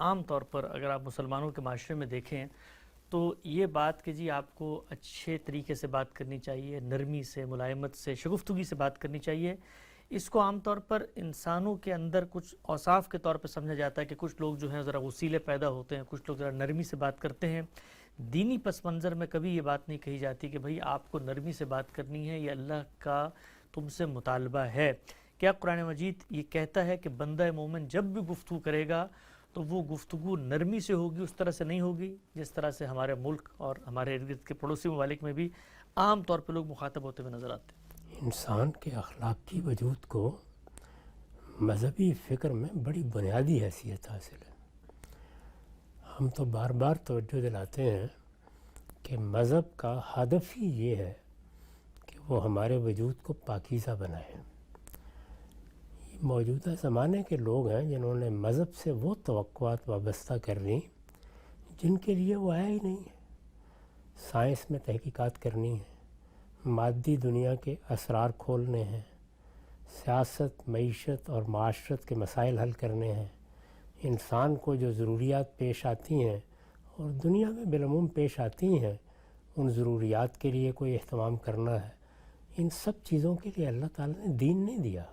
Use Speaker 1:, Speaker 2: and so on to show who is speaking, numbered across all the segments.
Speaker 1: عام طور پر اگر آپ مسلمانوں کے معاشرے میں دیکھیں تو یہ بات کہ جی آپ کو اچھے طریقے سے بات کرنی چاہیے، نرمی سے، ملائمت سے، شگفتگی سے بات کرنی چاہیے، اس کو عام طور پر انسانوں کے اندر کچھ اوصاف کے طور پر سمجھا جاتا ہے کہ کچھ لوگ جو ہیں ذرا غصیلے پیدا ہوتے ہیں، کچھ لوگ ذرا نرمی سے بات کرتے ہیں۔ دینی پس منظر میں کبھی یہ بات نہیں کہی جاتی کہ بھئی آپ کو نرمی سے بات کرنی ہے، یہ اللہ کا تم سے مطالبہ ہے۔ کیا قرآن مجید یہ کہتا ہے کہ بندہ مومن جب بھی گفتگو کرے گا تو وہ گفتگو نرمی سے ہوگی، اس طرح سے نہیں ہوگی جس طرح سے ہمارے ملک اور ہمارے ارد گرد کے پڑوسی ممالک میں بھی عام طور پہ لوگ مخاطب ہوتے ہوئے نظر آتے ہیں؟
Speaker 2: انسان کے اخلاقی وجود کو مذہبی فکر میں بڑی بنیادی حیثیت حاصل ہے۔ ہم تو بار بار توجہ دلاتے ہیں کہ مذہب کا ہدف ہی یہ ہے کہ وہ ہمارے وجود کو پاکیزہ بنائے۔ یہ موجودہ زمانے کے لوگ ہیں جنہوں نے مذہب سے وہ توقعات وابستہ کر لیں جن کے لیے وہ آیا ہی نہیں ہے۔ سائنس میں تحقیقات کرنی ہے، مادی دنیا کے اسرار کھولنے ہیں، سیاست، معیشت اور معاشرت کے مسائل حل کرنے ہیں، انسان کو جو ضروریات پیش آتی ہیں اور دنیا میں بالعموم پیش آتی ہیں ان ضروریات کے لیے کوئی اہتمام کرنا ہے۔ ان سب چیزوں کے لیے اللہ تعالیٰ نے دین نہیں دیا،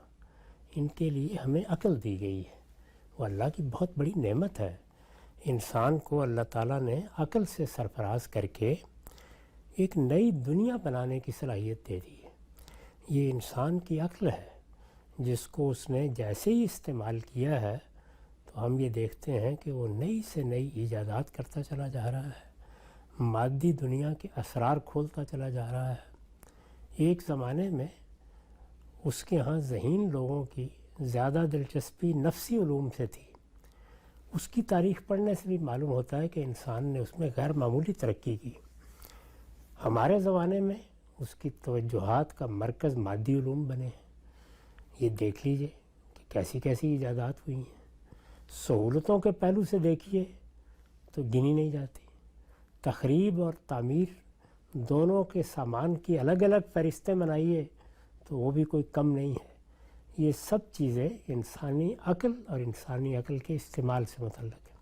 Speaker 2: ان کے لیے ہمیں عقل دی گئی ہے۔ وہ اللہ کی بہت بڑی نعمت ہے۔ انسان کو اللہ تعالیٰ نے عقل سے سرفراز کر کے ایک نئی دنیا بنانے کی صلاحیت دے دی ہے۔ یہ انسان کی عقل ہے جس کو اس نے جیسے ہی استعمال کیا ہے تو ہم یہ دیکھتے ہیں کہ وہ نئی سے نئی ایجادات کرتا چلا جا رہا ہے، مادی دنیا کے اسرار کھولتا چلا جا رہا ہے۔ ایک زمانے میں اس کے ہاں ذہین لوگوں کی زیادہ دلچسپی نفسی علوم سے تھی۔ اس کی تاریخ پڑھنے سے بھی معلوم ہوتا ہے کہ انسان نے اس میں غیر معمولی ترقی کی۔ ہمارے زمانے میں اس کی توجہات کا مرکز مادی علوم بنے ہیں۔ یہ دیکھ لیجئے کہ کیسی کیسی ایجادات ہوئی ہیں۔ سہولتوں کے پہلو سے دیکھیے تو گنی نہیں جاتی۔ تخریب اور تعمیر دونوں کے سامان کی الگ الگ فہرستیں بنائیے تو وہ بھی کوئی کم نہیں ہے۔ یہ سب چیزیں انسانی عقل اور انسانی عقل کے استعمال سے متعلق ہیں۔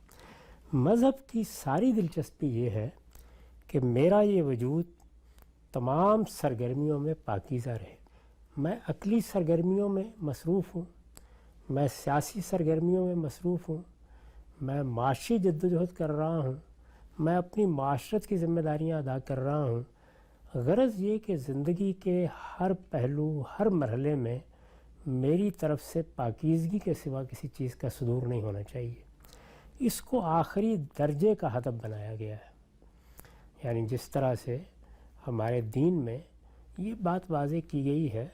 Speaker 2: مذہب کی ساری دلچسپی یہ ہے کہ میرا یہ وجود تمام سرگرمیوں میں پاکیزہ رہے۔ میں عقلی سرگرمیوں میں مصروف ہوں، میں سیاسی سرگرمیوں میں مصروف ہوں، میں معاشی جدوجہد کر رہا ہوں، میں اپنی معاشرت کی ذمہ داریاں ادا کر رہا ہوں۔ غرض یہ کہ زندگی کے ہر پہلو، ہر مرحلے میں میری طرف سے پاکیزگی کے سوا کسی چیز کا صدور نہیں ہونا چاہیے۔ اس کو آخری درجے کا ہدف بنایا گیا ہے۔ یعنی جس طرح سے ہمارے دین میں یہ بات واضح کی گئی ہے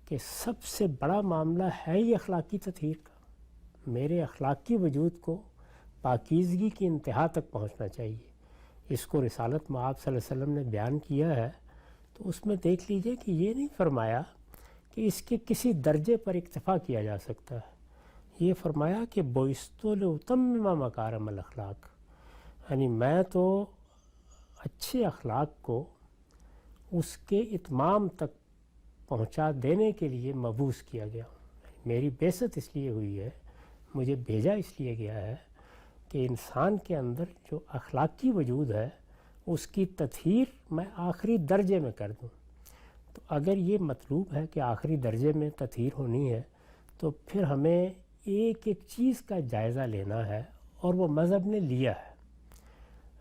Speaker 2: کہ سب سے بڑا معاملہ ہے ہی اخلاقی تطہیر کا۔ میرے اخلاقی وجود کو پاکیزگی کی انتہا تک پہنچنا چاہیے۔ اس کو رسالت مآب صلی اللہ علیہ وسلم نے بیان کیا ہے تو اس میں دیکھ لیجئے کہ یہ نہیں فرمایا کہ اس کے کسی درجے پر اکتفا کیا جا سکتا ہے۔ یہ فرمایا کہ بعثت لأتمم مکارم الاخلاق، یعنی میں تو اچھے اخلاق کو اس کے اتمام تک پہنچا دینے کے لیے مبعوث کیا گیا ہوں۔ میری بعثت اس لیے ہوئی ہے، مجھے بھیجا اس لیے گیا ہے کہ انسان کے اندر جو اخلاقی وجود ہے اس کی تطہیر میں آخری درجے میں کر دوں۔ تو اگر یہ مطلوب ہے کہ آخری درجے میں تطہیر ہونی ہے تو پھر ہمیں ایک ایک چیز کا جائزہ لینا ہے، اور وہ مذہب نے لیا ہے۔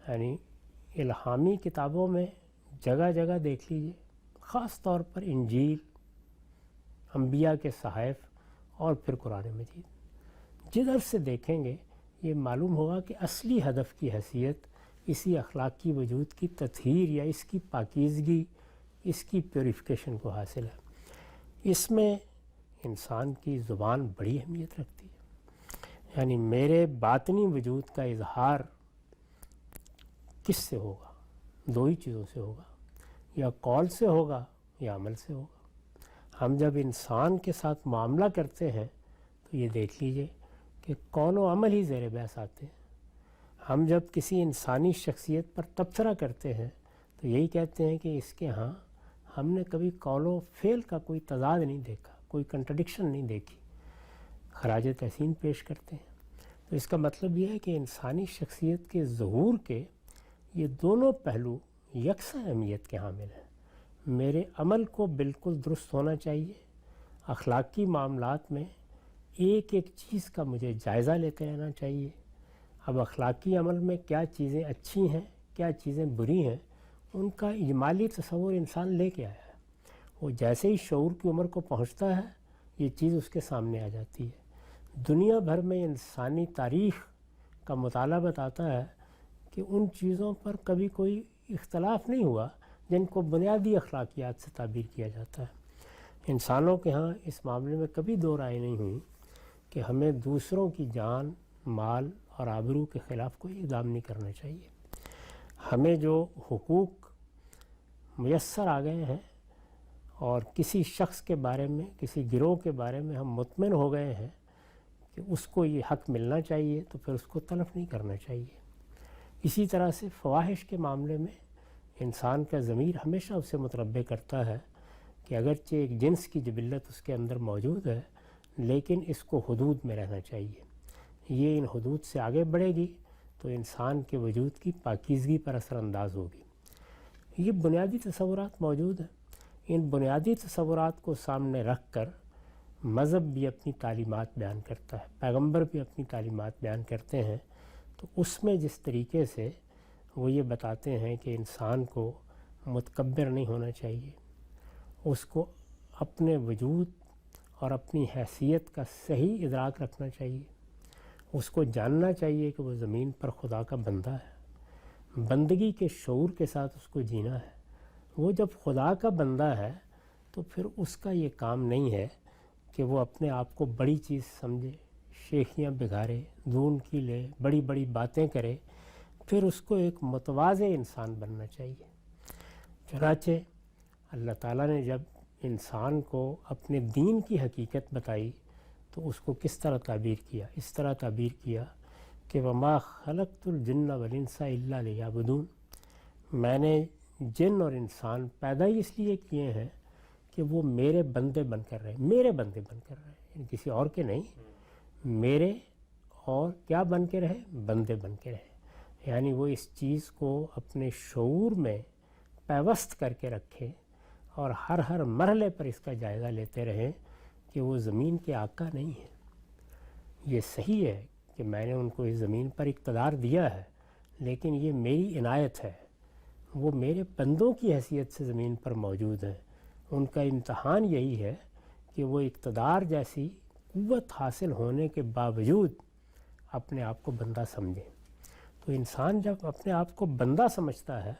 Speaker 2: یعنی الہامی کتابوں میں جگہ جگہ دیکھ لیجئے، خاص طور پر انجیل، انبیاء کے صحائف اور پھر قرآن مجید، جدھر سے دیکھیں گے یہ معلوم ہوگا کہ اصلی ہدف کی حیثیت اسی اخلاقی وجود کی تطہیر یا اس کی پاکیزگی، اس کی پیوریفیکیشن کو حاصل ہے۔ اس میں انسان کی زبان بڑی اہمیت رکھتی ہے۔ یعنی میرے باطنی وجود کا اظہار کس سے ہوگا؟ دو ہی چیزوں سے ہوگا، یا قول سے ہوگا یا عمل سے ہوگا۔ ہم جب انسان کے ساتھ معاملہ کرتے ہیں تو یہ دیکھ لیجئے کہ قول و عمل ہی زیر بحث آتے ہیں۔ ہم جب کسی انسانی شخصیت پر تبصرہ کرتے ہیں تو یہی کہتے ہیں کہ اس کے ہاں ہم نے کبھی قول و فعل کا کوئی تضاد نہیں دیکھا، کوئی کنٹرڈکشن نہیں دیکھی، خراج تحسین پیش کرتے ہیں۔ تو اس کا مطلب یہ ہے کہ انسانی شخصیت کے ظہور کے یہ دونوں پہلو یکساں اہمیت کے حامل ہیں. میرے عمل کو بالکل درست ہونا چاہیے. اخلاقی معاملات میں ایک ایک چیز کا مجھے جائزہ لیتے رہنا چاہیے. اب اخلاقی عمل میں کیا چیزیں اچھی ہیں، کیا چیزیں بری ہیں، ان کا اجمالی تصور انسان لے کے آیا ہے. وہ جیسے ہی شعور کی عمر کو پہنچتا ہے یہ چیز اس کے سامنے آ جاتی ہے. دنیا بھر میں انسانی تاریخ کا مطالعہ بتاتا ہے کہ ان چیزوں پر کبھی کوئی اختلاف نہیں ہوا جن کو بنیادی اخلاقیات سے تعبیر کیا جاتا ہے. انسانوں کے ہاں اس معاملے میں کبھی دو رائے نہیں ہوئی کہ ہمیں دوسروں کی جان، مال اور آبرو کے خلاف کوئی اقدام نہیں کرنا چاہیے. ہمیں جو حقوق میسر آ گئے ہیں اور کسی شخص کے بارے میں، کسی گروہ کے بارے میں ہم مطمئن ہو گئے ہیں کہ اس کو یہ حق ملنا چاہیے تو پھر اس کو تلف نہیں کرنا چاہیے. اسی طرح سے فواحش کے معاملے میں انسان کا ضمیر ہمیشہ اسے متنبہ کرتا ہے کہ اگرچہ ایک جنس کی جبلت اس کے اندر موجود ہے لیکن اس کو حدود میں رہنا چاہیے. یہ ان حدود سے آگے بڑھے گی تو انسان کے وجود کی پاکیزگی پر اثر انداز ہوگی. یہ بنیادی تصورات موجود ہیں. ان بنیادی تصورات کو سامنے رکھ کر مذہب بھی اپنی تعلیمات بیان کرتا ہے، پیغمبر بھی اپنی تعلیمات بیان کرتے ہیں. تو اس میں جس طریقے سے وہ یہ بتاتے ہیں کہ انسان کو متکبر نہیں ہونا چاہیے، اس کو اپنے وجود اور اپنی حیثیت کا صحیح ادراک رکھنا چاہیے، اس کو جاننا چاہیے کہ وہ زمین پر خدا کا بندہ ہے، بندگی کے شعور کے ساتھ اس کو جینا ہے. وہ جب خدا کا بندہ ہے تو پھر اس کا یہ کام نہیں ہے کہ وہ اپنے آپ کو بڑی چیز سمجھے، شیخیاں بگھارے، دھون کی لے، بڑی بڑی باتیں کرے. پھر اس کو ایک متواضع انسان بننا چاہیے. چنانچہ اللہ تعالیٰ نے جب انسان کو اپنے دین کی حقیقت بتائی تو اس کو کس طرح تعبیر کیا؟ اس طرح تعبیر کیا کہ وما خلقت الجن والانس الا لیعبدون. میں نے جن اور انسان پیدا ہی اس لیے کیے ہیں کہ وہ میرے بندے بن کر رہے، میرے بندے بن کر رہے، یعنی کسی اور کے نہیں، میرے اور کیا بن کے رہے؟ بندے بن کے رہے. یعنی وہ اس چیز کو اپنے شعور میں پیوست کر کے رکھے اور ہر مرحلے پر اس کا جائزہ لیتے رہیں کہ وہ زمین کے آقا نہیں ہیں. یہ صحیح ہے کہ میں نے ان کو اس زمین پر اقتدار دیا ہے لیکن یہ میری عنایت ہے، وہ میرے بندوں کی حیثیت سے زمین پر موجود ہیں. ان کا امتحان یہی ہے کہ وہ اقتدار جیسی قوت حاصل ہونے کے باوجود اپنے آپ کو بندہ سمجھیں. تو انسان جب اپنے آپ کو بندہ سمجھتا ہے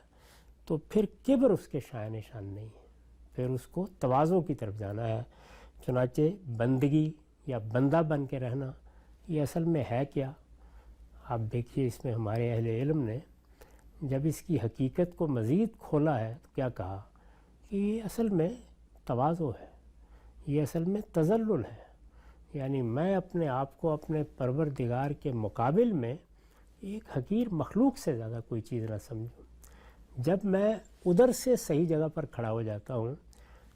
Speaker 2: تو پھر کبر اس کے شائن نشان نہیں ہے، پھر اس کو تواضع کی طرف جانا ہے. چنانچہ بندگی یا بندہ بن کے رہنا یہ اصل میں ہے کیا؟ آپ دیکھیے اس میں ہمارے اہل علم نے جب اس کی حقیقت کو مزید کھولا ہے تو کیا کہا کہ یہ اصل میں تواضع ہے، یہ اصل میں تذلل ہے. یعنی میں اپنے آپ کو اپنے پروردگار کے مقابل میں ایک حقیر مخلوق سے زیادہ کوئی چیز نہ سمجھوں. جب میں ادھر سے صحیح جگہ پر کھڑا ہو جاتا ہوں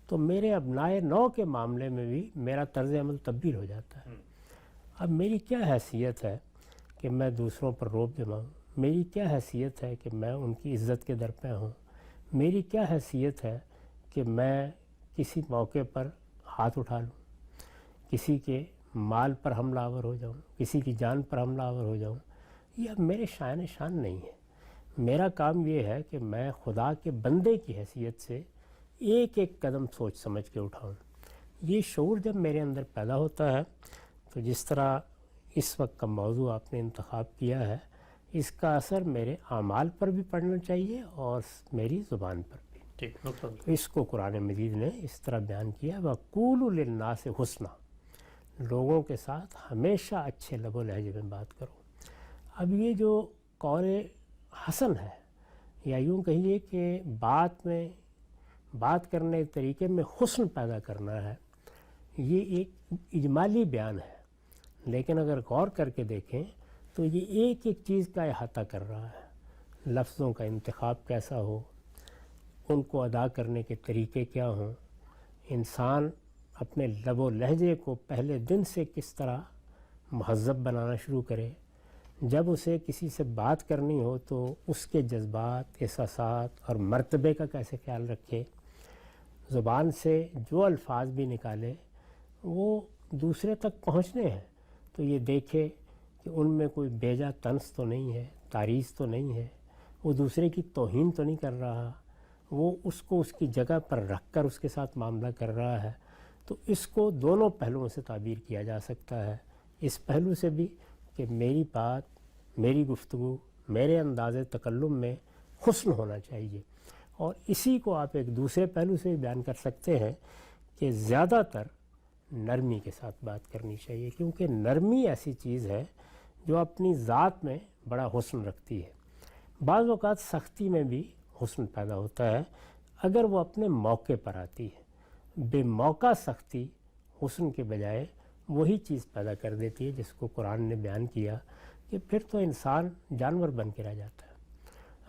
Speaker 2: تو میرے ابنائے نو کے معاملے میں بھی میرا طرز عمل تبدیل ہو جاتا ہے. اب میری کیا حیثیت ہے کہ میں دوسروں پر روب جماؤں؟ میری کیا حیثیت ہے کہ میں ان کی عزت کے در پہ ہوں؟ میری کیا حیثیت ہے کہ میں کسی موقع پر ہاتھ اٹھا لوں، کسی کے مال پر حملہ آور ہو جاؤں، کسی کی جان پر حملہ آور ہو جاؤں؟ یہ اب میرے شائن شان نہیں ہے. میرا کام یہ ہے کہ میں خدا کے بندے کی حیثیت سے ایک ایک قدم سوچ سمجھ کے اٹھاؤں. یہ شعور جب میرے اندر پیدا ہوتا ہے تو جس طرح اس وقت کا موضوع آپ نے انتخاب کیا ہے اس کا اثر میرے اعمال پر بھی پڑنا چاہیے اور میری زبان پر بھی. اس کو قرآن مجید نے اس طرح بیان کیا وَقُولُوا لِلنَّاسِ حُسْنًا، لوگوں کے ساتھ ہمیشہ اچھے لب و لہجے میں بات کرو. اب یہ جو قول حسن ہے یا یوں کہیے کہ بات کرنے کے طریقے میں حسن پیدا کرنا ہے، یہ ایک اجمالی بیان ہے لیکن اگر غور کر کے دیکھیں تو یہ ایک ایک چیز کا احاطہ کر رہا ہے. لفظوں کا انتخاب کیسا ہو، ان کو ادا کرنے کے طریقے کیا ہوں، انسان اپنے لب و لہجے کو پہلے دن سے کس طرح مہذب بنانا شروع کرے، جب اسے کسی سے بات کرنی ہو تو اس کے جذبات، احساسات اور مرتبے کا کیسے خیال رکھے، زبان سے جو الفاظ بھی نکالے وہ دوسرے تک پہنچنے ہیں تو یہ دیکھے کہ ان میں کوئی بیجا طنز تو نہیں ہے، تعریض تو نہیں ہے، وہ دوسرے کی توہین تو نہیں کر رہا، وہ اس کو اس کی جگہ پر رکھ کر اس کے ساتھ معاملہ کر رہا ہے. تو اس کو دونوں پہلوؤں سے تعبیر کیا جا سکتا ہے. اس پہلو سے بھی کہ میری بات، میری گفتگو، میرے انداز تکلم میں حسن ہونا چاہیے. اور اسی کو آپ ایک دوسرے پہلو سے بھی بیان کر سکتے ہیں کہ زیادہ تر نرمی کے ساتھ بات کرنی چاہیے، کیونکہ نرمی ایسی چیز ہے جو اپنی ذات میں بڑا حسن رکھتی ہے. بعض اوقات سختی میں بھی حسن پیدا ہوتا ہے اگر وہ اپنے موقع پر آتی ہے. بے موقع سختی حسن کے بجائے وہی چیز پیدا کر دیتی ہے جس کو قرآن نے بیان کیا کہ پھر تو انسان جانور بن کے رہ جاتا ہے.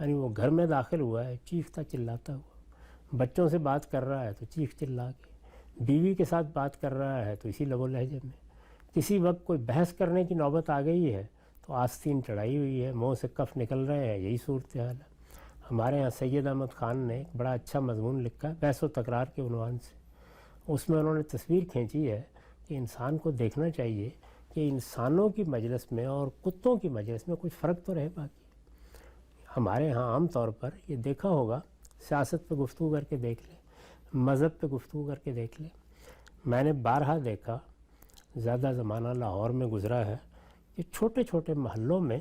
Speaker 2: یعنی وہ گھر میں داخل ہوا ہے چیختا چلاتا ہوا، بچوں سے بات کر رہا ہے تو چیخ چلا کے، بیوی کے ساتھ بات کر رہا ہے تو اسی لب و لہجے میں، کسی وقت کوئی بحث کرنے کی نوبت آ گئی ہے تو آستین چڑھائی ہوئی ہے، منہ سے کف نکل رہے ہیں، یہی صورتحال ہے. ہمارے ہاں سید احمد خان نے ایک بڑا اچھا مضمون لکھا ہے بحث و تکرار کے عنوان سے. اس میں انہوں نے تصویر کھینچی ہے کہ انسان کو دیکھنا چاہیے کہ انسانوں کی مجلس میں اور کتوں کی مجلس میں کچھ فرق تو رہے. باقی ہمارے ہاں عام طور پر یہ دیکھا ہوگا، سیاست پہ گفتگو کر کے دیکھ لیں، مذہب پہ گفتگو کر کے دیکھ لیں. میں نے بارہا دیکھا، زیادہ زمانہ لاہور میں گزرا ہے، کہ چھوٹے چھوٹے محلوں میں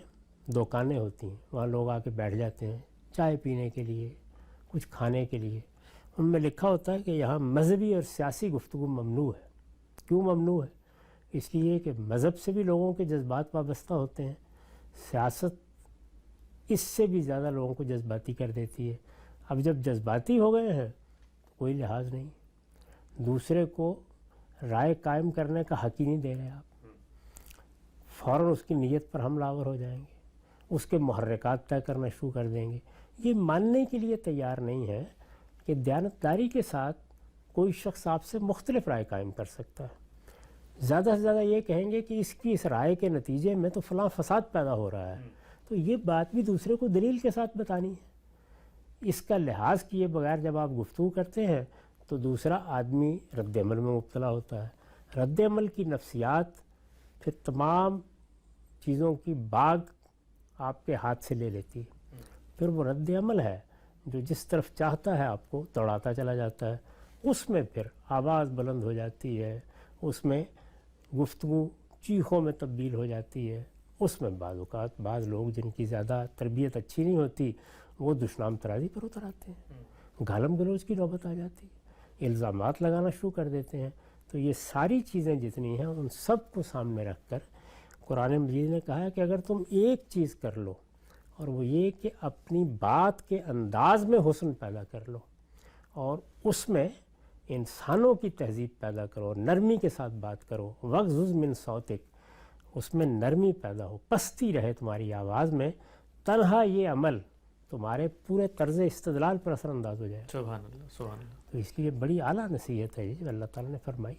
Speaker 2: دکانیں ہوتی ہیں، وہاں لوگ آ کے بیٹھ جاتے ہیں چائے پینے کے لیے، کچھ کھانے کے لیے. ان میں لکھا ہوتا ہے کہ یہاں مذہبی اور سیاسی گفتگو ممنوع ہے. کیوں ممنوع ہے؟ اس لیے کہ مذہب سے بھی لوگوں کے جذبات وابستہ ہوتے ہیں، سیاست اس سے بھی زیادہ لوگوں کو جذباتی کر دیتی ہے. اب جب جذباتی ہو گئے ہیں تو کوئی لحاظ نہیں، دوسرے کو رائے قائم کرنے کا حق ہی نہیں دے رہے آپ. فوراً اس کی نیت پر حملہ آور ہو جائیں گے، اس کے محرکات طے کرنا شروع کر دیں گے. یہ ماننے کے لیے تیار نہیں ہے کہ دیانتداری کے ساتھ کوئی شخص آپ سے مختلف رائے قائم کر سکتا ہے. زیادہ سے زیادہ یہ کہیں گے کہ اس کی اس رائے کے نتیجے میں تو فلاں فساد پیدا ہو رہا ہے. تو یہ بات بھی دوسرے کو دلیل کے ساتھ بتانی ہے. اس کا لحاظ کیے بغیر جب آپ گفتگو کرتے ہیں تو دوسرا آدمی رد عمل میں مبتلا ہوتا ہے. رد عمل کی نفسیات پھر تمام چیزوں کی باغ آپ کے ہاتھ سے لے لیتی ہے. پھر وہ رد عمل ہے جو جس طرف چاہتا ہے آپ کو دوڑاتا چلا جاتا ہے. اس میں پھر آواز بلند ہو جاتی ہے، اس میں گفتگو چیخوں میں تبدیل ہو جاتی ہے. اس میں بعض اوقات بعض لوگ جن کی زیادہ تربیت اچھی نہیں ہوتی وہ دشنام ترازی پر اتر آتے ہیں، گالم گلوچ کی نوبت آ جاتی ہے، الزامات لگانا شروع کر دیتے ہیں. تو یہ ساری چیزیں جتنی ہیں ان سب کو سامنے رکھ کر قرآن مجید نے کہا ہے کہ اگر تم ایک چیز کر لو اور وہ یہ کہ اپنی بات کے انداز میں حسن پیدا کر لو اور اس میں انسانوں کی تہذیب پیدا کرو، نرمی کے ساتھ بات کرو، وغضض من صوتک، اس میں نرمی پیدا ہو، پستی رہے تمہاری آواز میں، تنہا یہ عمل تمہارے پورے طرز استدلال پر اثر انداز ہو جائے.
Speaker 1: سبحان اللہ، سبحان اللہ.
Speaker 2: تو اس لیے بڑی اعلیٰ نصیحت ہے جو اللہ تعالیٰ نے فرمائی.